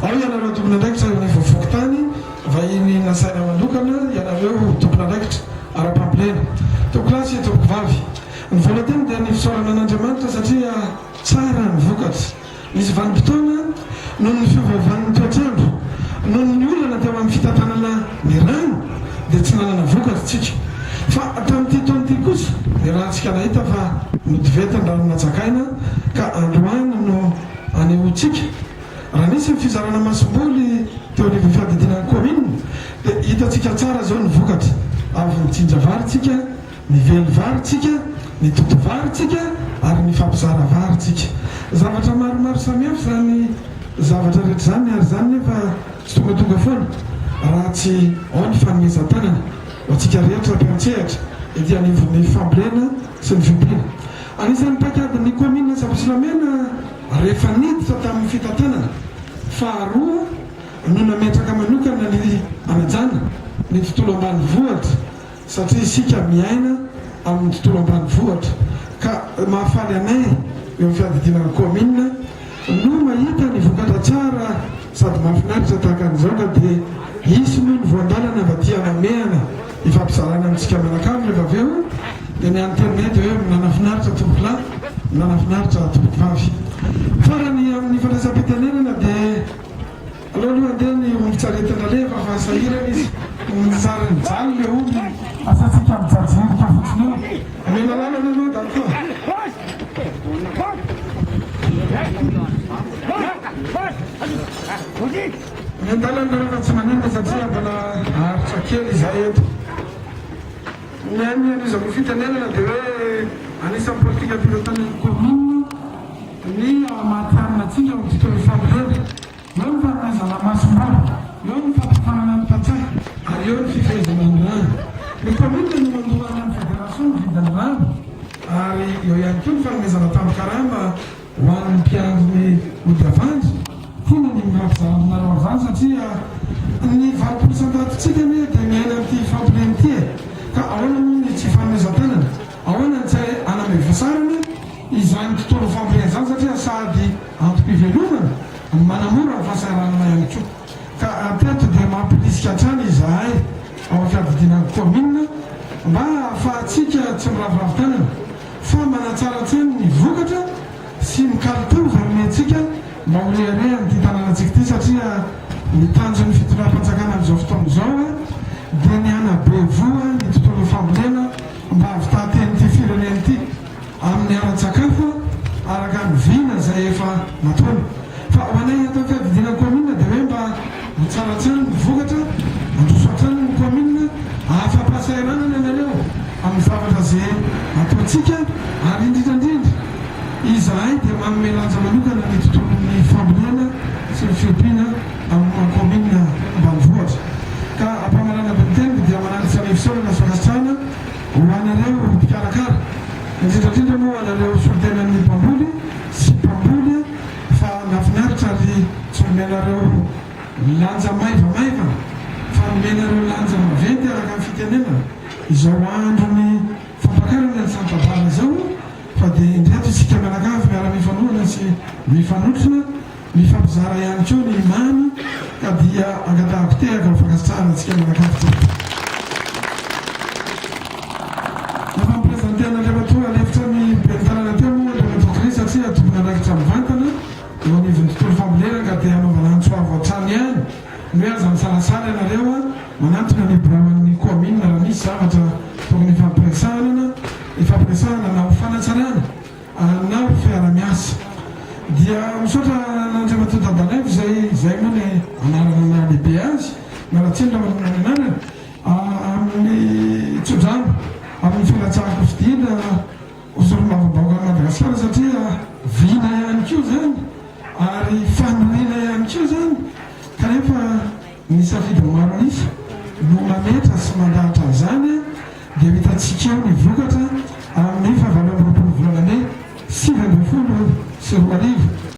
ao ianareo tompona andraikitra ny voavoakotany vahiny nasaina manokana ianareo tompona andraikitra ara-pampilena tokolasy toko vavy ny voalohany dia ny fisaorana an'Andriamanitra satria tsara ny vokatra misy vanim-potoana noho ny fiovaovan'ny toetrandro noho ny olana teo amin'ny fitantanana ny rano dia tsy nanana vokatra tsika fa tamin'ity taon'ity kosa dia raha tsika nahita fa notivetany raha natsakaina ka androany no anehoantsika raha nisy ny fizarana masom-boly teo anivo fiadidinan'ny commune dia hitatsika tsara zao ny vokatra avy ny tsindravaritsika ny velyvaritsika ny totovaritsika ary ny fampizara varitsika zavatra maromaro samihafa zany zavatra rehetra zany ary zany nefa tsy tonga foana raha tsy ao ny fanomezan-tanana ho atsika rehetra mpiantsehatra ety anivon'ny fambolena sy ny fiompiana anisan'ny mpakadin'ny commune Sabotsilamena rehefa niditra tamin'ny fitantanana faharoa no nametraka manokana ny anajana ny tontolo ambany vohatra satria isika miaina amin'ny tontolo ambany vohatra ka mahafaly anay eo amin'ny fiadidinan'ny commune no mahita ny vokatra tsara sady mahafinaritra tahaka an'izao ka dia isy moa ny voandalana vadiana meana ifampizarana amintsika mianakavy rehefa avy eo dia ny internet hoe minanafinaritra tompolahy minanafinaritra tompom-bavy farany amin'ny fandraisam-pitenenana dia aloha andeha ny ombitsaretina le fa fahasahirana izy ombitsarany jalo le omby asatsika mijarojerica fotsiny eo ame lalàna aloha d'accord ny andalana rehefa tsy manina satria mbola aritra kely izay eto ny an'izako fitenenana dia hoe anisan'ny politika pilotan'ny commune ny mahatianina atsika amin'ny tontolo fambolena eo ny fanomezana masom-boly eo ny fampifanana ny tantsaha ary eo ny fifehezana ny rano ny commune no mandohana ny fédération ny vidiny rano ary eo ihany koa ny fanomezana tambikarama ho an'ny mpiandrony ody avandy tiana ny mampizara aminareo avany satria ny 20% ne dia miaina amin'ity fambolena ity ka ahoana moa ny tsy fanomezan-tanana ahoana ny tsy anamevasarana izany tontolo fambolena zany satria sady antom-pivelomana manamora ny fahasahiranana ihany koa ka ateto dia mampilisika hatrany izahay ao amin'ny fiadidinan'ny commune mba ahafahantsika tsy miravoravo-tanana fa manatsara tsany ny vokatra sy mikalitao varomentsika mba ho lehireha nyity tanànatsika ity satria mitanjony fitondram-panjakana amin'izao fotoana izao dia ny anabevoa ny tontolo fambolena mba avitaten'ity firenena ity amin'ny aran-tsakafo araka ny vina izay efa nataony fa ho anay atao fiadidinan'ny commune dia hoe mba mitsaratsany ny vokatra androsoatrany ny commune afa-pahasahiranana ianareo amin'ny zavatra zay ataontsika ary indrindrandrindra izahay dia manome lanja manokana ny tontolon'ny fambolena sy ny fiompiana amin'ny commune ambanivohatra ka ampamarana beniteny dia mananitra ny fisaorana sy fakasitrahana ho anareo mpikarakara indrindrandrindra moa anareo solitenan'ny mpamboly sy mpamboly fa nafinaritra ary tsy nomenareo lanja maivamaiva fa nomenareo lanja maventy araka amin'ny fitenenana izao andro ny fampakarana ny santabana zao fa dia indreto isika mianakavy miara-mifanohana sy mifanotrona mifampizara ihany koa ny mamy ka dia angatahako tehaka ny fakasitrahana antsika mianakavy ty efa miprezentena andriamatoa alefitra ny benitanana teo moa andriamatoakry satria tompona andraikitra mivantana eo anivon'ny tontolo fambolena ka dia anaovana antsoavo an-trano ihany ny hoe aza misalasala ianareo manantona ny braoan'ny commune raha misy zavatra tokony ifampiresahana na ho fanatsarana na ho fiara-miasa dia misaotra n'andriamatoa Dadalaivy zay moa ny anarana na lehibe azy miaratsindra manona ny anarana amin'ny tsodrano amin'ny filatsahako fidina osorimavabaoka Madagasikara satria vina ihany koa zany ary fanorina ihany koa zany kanefa ny safidy maro anisa no mametra sy mandahatra zany dia hitatsika eo ny vokatra amin'ny 5 volana 9 sy 20 sy 4 arivo